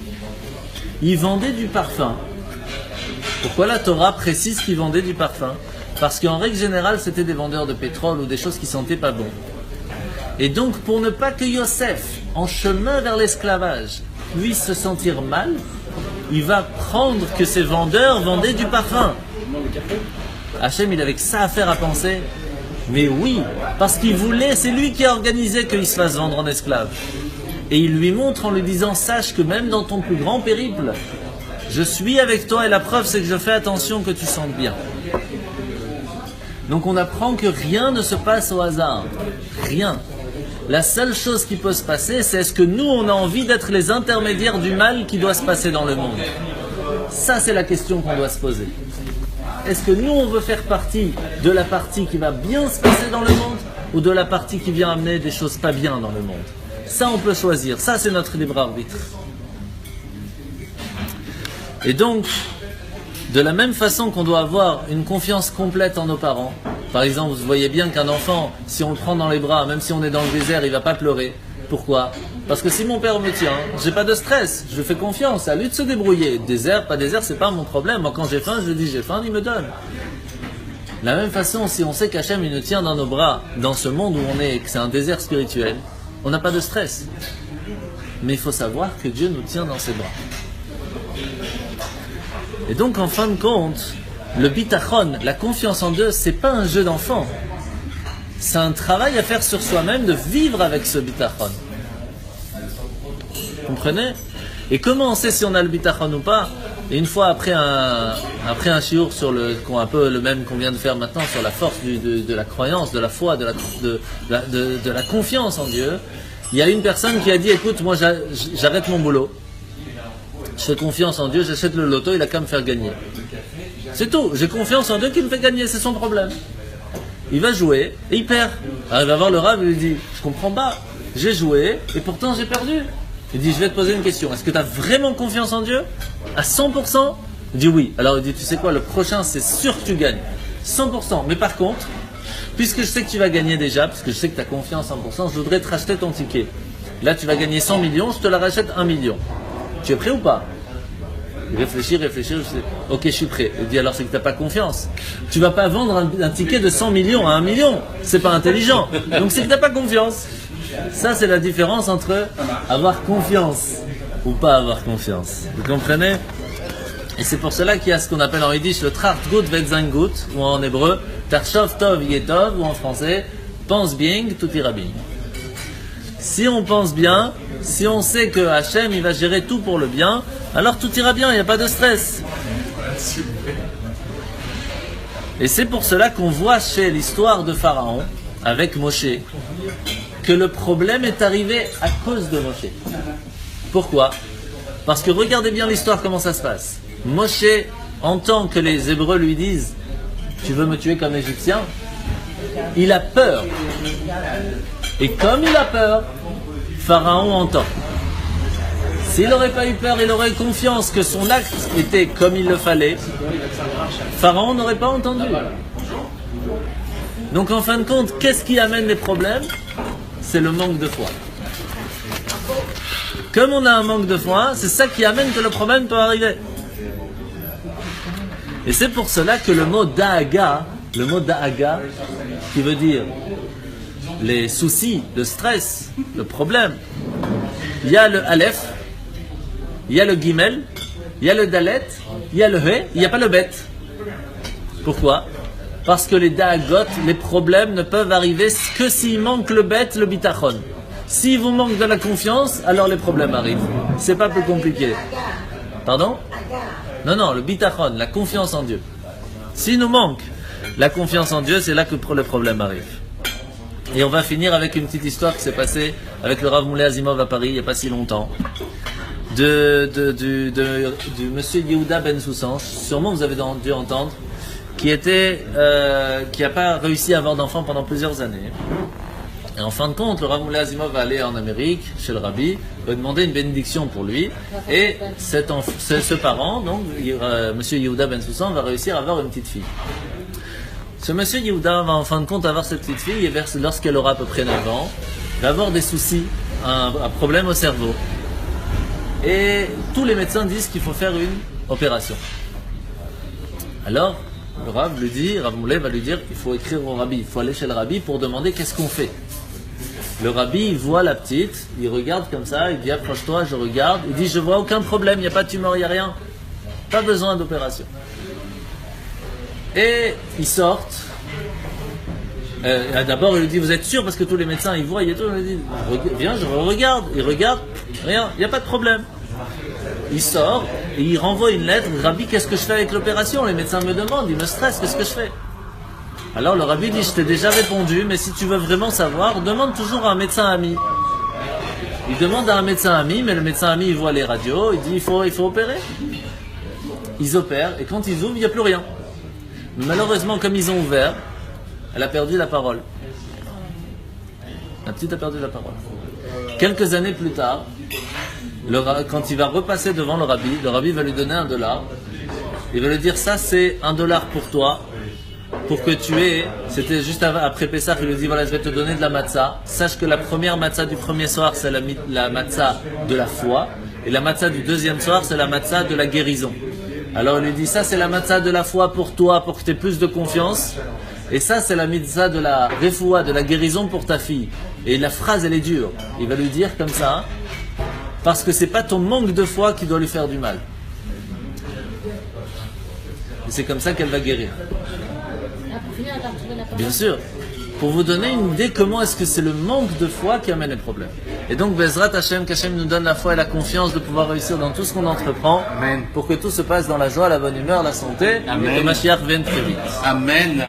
Speaker 1: Il vendait du parfum. Pourquoi la Torah précise qu'il vendait du parfum? Parce qu'en règle générale, c'était des vendeurs de pétrole ou des choses qui sentaient pas bon. Et donc, pour ne pas que Yosef, en chemin vers l'esclavage, puisse se sentir mal, il va prendre que ces vendeurs vendaient du parfum. Hachem, il avait que ça à faire à penser. Mais oui, parce qu'il voulait, c'est lui qui a organisé qu'il se fasse vendre en esclave. Et il lui montre en lui disant, sache que même dans ton plus grand périple, je suis avec toi et la preuve c'est que je fais attention que tu sentes bien. Donc on apprend que rien ne se passe au hasard. Rien. La seule chose qui peut se passer, c'est est-ce que nous on a envie d'être les intermédiaires du mal qui doit se passer dans le monde. Ça c'est la question qu'on doit se poser. Est-ce que nous on veut faire partie de la partie qui va bien se passer dans le monde ou de la partie qui vient amener des choses pas bien dans le monde? Ça on peut choisir. Ça c'est notre libre arbitre. Et donc, de la même façon qu'on doit avoir une confiance complète en nos parents, par exemple, vous voyez bien qu'un enfant, si on le prend dans les bras, même si on est dans le désert, il va pas pleurer. Pourquoi? Parce que si mon père me tient, j'ai pas de stress, je fais confiance, à lui de se débrouiller. Désert, pas désert, c'est pas mon problème. Moi, quand j'ai faim, je lui dis j'ai faim, il me donne. De la même façon, si on sait qu'Hachem il nous tient dans nos bras, dans ce monde où on est, que c'est un désert spirituel, on n'a pas de stress. Mais il faut savoir que Dieu nous tient dans ses bras. Et donc, en fin de compte, le bitachon, la confiance en Dieu, c'est pas un jeu d'enfant. C'est un travail à faire sur soi-même de vivre avec ce bitachon. Vous comprenez? Et comment on sait si on a le bitachon ou pas? Et une fois après un shiur sur un peu le même qu'on vient de faire maintenant sur la force de la croyance, de la foi, de la confiance en Dieu, il y a une personne qui a dit écoute, moi j'arrête mon boulot. Je fais confiance en Dieu, j'achète le loto, il a qu'à me faire gagner. C'est tout, j'ai confiance en Dieu qui me fait gagner, c'est son problème. Il va jouer et il perd. Alors il va voir le Rav et lui dit je comprends pas, j'ai joué et pourtant j'ai perdu. Il dit je vais te poser une question, est-ce que tu as vraiment confiance en Dieu? À 100%? Il dit oui. Alors il dit tu sais quoi, le prochain c'est sûr que tu gagnes. 100%. Mais par contre, puisque je sais que tu vas gagner déjà, puisque je sais que tu as confiance 100%, je voudrais te racheter ton ticket. Là tu vas gagner 100 millions, je te la rachète 1 million. Tu es prêt ou pas? Réfléchir, je sais. Ok, je suis prêt. Il dit alors c'est que tu n'as pas confiance. Tu vas pas vendre un ticket de 100 millions à 1 million. C'est pas intelligent. Donc c'est que tu n'as pas confiance. Ça c'est la différence entre avoir confiance ou pas avoir confiance. Vous comprenez? Et c'est pour cela qu'il y a ce qu'on appelle en yiddish le tracht gut vet sein gut, ou en hébreu tarshov tov yetov, ou en français pense bien, tout ira bien. Si on pense bien, Si on sait que Hachem, il va gérer tout pour le bien, alors tout ira bien, il n'y a pas de stress. Et c'est pour cela qu'on voit chez l'histoire de Pharaon, avec Moshe, que le problème est arrivé à cause de Moshe. Pourquoi? Parce que regardez bien l'histoire, comment ça se passe. Moshe entend que les Hébreux lui disent « Tu veux me tuer comme Égyptien ?» Il a peur. Et comme il a peur, Pharaon entend. S'il n'aurait pas eu peur, il aurait confiance que son acte était comme il le fallait, Pharaon n'aurait pas entendu. Donc en fin de compte, qu'est-ce qui amène les problèmes? C'est le manque de foi. Comme on a un manque de foi, c'est ça qui amène que le problème peut arriver. Et c'est pour cela que le mot da'aga, qui veut dire les soucis, le stress, le problème, il y a le Aleph, il y a le Gimel, il y a le Dalet, il y a le He, il n'y a pas le Bet. Pourquoi? Parce que les Da'agot, les problèmes ne peuvent arriver que s'il manque le Bet, le Bitachon. S'il vous manque de la confiance, alors les problèmes arrivent. C'est pas plus compliqué. Pardon? Non, le Bitachon, la confiance en Dieu. S'il nous manque la confiance en Dieu, c'est là que le problème arrive. Et on va finir avec une petite histoire qui s'est passée avec le Rav Moulay Azimov à Paris il n'y a pas si longtemps. Du monsieur Yehuda Ben Soussan, sûrement vous avez dû entendre, qui n'a pas réussi à avoir d'enfant pendant plusieurs années. Et en fin de compte, le Rav Moulay Azimov va aller en Amérique, chez le Rabbi, va demander une bénédiction pour lui. Et ce parent, donc, monsieur Yehuda Ben Soussan, va réussir à avoir une petite fille. Ce monsieur Yehuda va en fin de compte avoir cette petite fille, et lorsqu'elle aura à peu près 9 ans, va avoir des soucis, un problème au cerveau. Et tous les médecins disent qu'il faut faire une opération. Alors, le Rav Moulay va lui dire, il faut écrire au Rabbi, il faut aller chez le Rabbi pour demander qu'est-ce qu'on fait. Le Rabbi, il voit la petite, il regarde comme ça, il dit approche-toi, je regarde, il dit je vois aucun problème, il n'y a pas de tumeur, il n'y a rien, pas besoin d'opération. Et ils sortent. D'abord, il lui dit vous êtes sûr parce que tous les médecins ils voient, il lui dit viens, je regarde, il regarde, rien, il n'y a pas de problème. Il sort et il renvoie une lettre. Rabbi, qu'est-ce que je fais avec l'opération? Les médecins me demandent, ils me stressent, qu'est-ce que je fais? Alors le Rabbi dit je t'ai déjà répondu, mais si tu veux vraiment savoir, demande toujours à un médecin ami. Il demande à un médecin ami, mais le médecin ami il voit les radios, il dit il faut opérer. Ils opèrent et quand ils ouvrent, il n'y a plus rien. Malheureusement, comme ils ont ouvert, elle a perdu la parole. La petite a perdu la parole. Quelques années plus tard, quand il va repasser devant le Rabbi va lui donner $1. Il va lui dire ça c'est $1 pour toi, pour que tu aies. C'était juste après Pessah, il lui dit voilà je vais te donner de la matzah. Sache que la première matzah du premier soir c'est la matzah de la foi, et la matzah du deuxième soir c'est la matzah de la guérison. Alors il lui dit ça c'est la matzah de la foi pour toi, pour que tu aies plus de confiance. Et ça, c'est la mitzvah de la refoua, de la guérison pour ta fille. Et la phrase, elle est dure. Il va lui dire comme ça, parce que c'est pas ton manque de foi qui doit lui faire du mal. Et c'est comme ça qu'elle va guérir. Bien sûr. Pour vous donner une idée comment est-ce que c'est le manque de foi qui amène les problèmes. Et donc, Bezrat Hashem, qu'Hashem nous donne la foi et la confiance de pouvoir réussir dans tout ce qu'on entreprend.
Speaker 5: Amen.
Speaker 1: Pour que tout se passe dans la joie, la bonne humeur, la santé.
Speaker 5: Amen.
Speaker 1: Et que Mashiach vienne très vite.
Speaker 5: Amen.